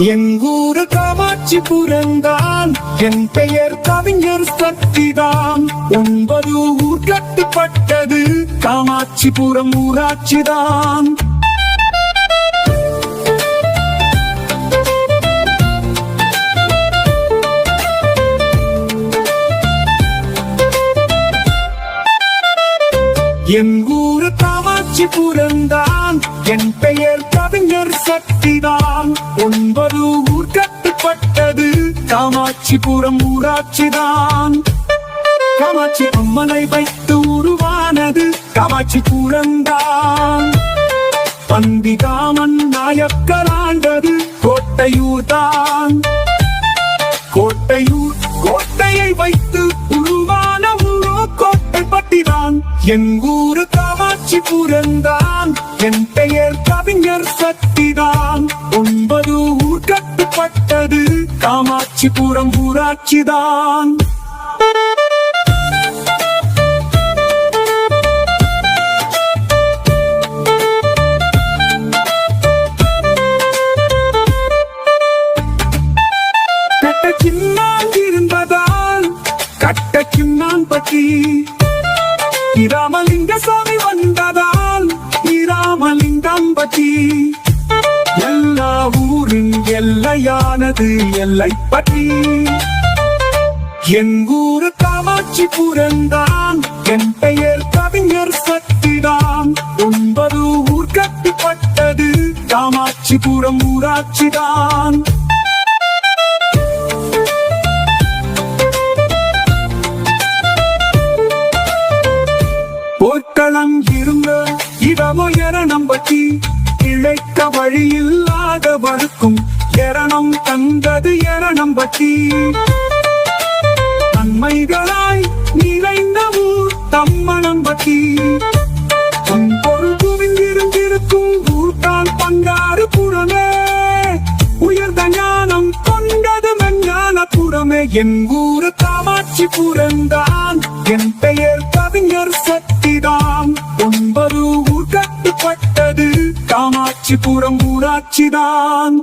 என் ஊரு காமாட்சிபுரம்தான், என் பெயர் கவிஞர் சக்திதான். 9 ஊர் கட்டுப்பட்டது காமாட்சிபுரம் ஊராட்சிதான். என் ஊரு காமாட்சிபுரம்தான், என் பெயர் கவிஞர் சக்திதான். 9 ஊர் கட்டுப்பட்டது காமாட்சிபுரம் ஊராட்சிதான். காமாட்சி அம்மனை வைத்து உருவானது காமாட்சிபுரம்தான். பந்திகாமன் நாயக்கர் ஆண்டது கோட்டையூர்தான். கோட்டையை வைத்து உருவான ஊரோ கோட்டைப்பட்டிதான். என் ஊரு காமாட்சிபுரம்தான், என் பெயர் கவிஞர் சக்திதான். 9 ஊர் கட்டுப்பட்டது காமாட்சிபுரம் ஊராட்சிதான். கட்டச்சின்னான் பற்றி இராமலிங்க சாமி வந்ததால் இராமலிங்கம் பற்றி. எல்லா ஊரின் எல்லையானது எல்லை பற்றி. என் ஊரு காமாட்சிபுரம்தான், என் பெயர் கவிஞர் சக்திதான். 9 ஊர் கட்டுப்பட்டது காமாட்சிபுரம் ஊராட்சிதான். போர்க்களம் இருந்த இடமோ எரணம் பற்றி இழைக்க வழியில்லாத வழுக்கும் எரணம் தந்தது எரணம் பற்றி. நன்மைகளாய் நிறைந்த ஊர் தம்மணம் பற்றி. பொருள் குவிந்திருந்திருக்கும் ஊர்தான் பங்காறு புறமே. உயர்ந்த ஞானம் கொண்டது மெஞ்ஞான புறமே. என் ஊரு காமாட்சிபுரம்தான், என் பெயர் கவிஞர் சக்திதான். 9 ஊர் கட்டுப்பட்டது காமாட்சிபுரம் ஊராட்சிதான்.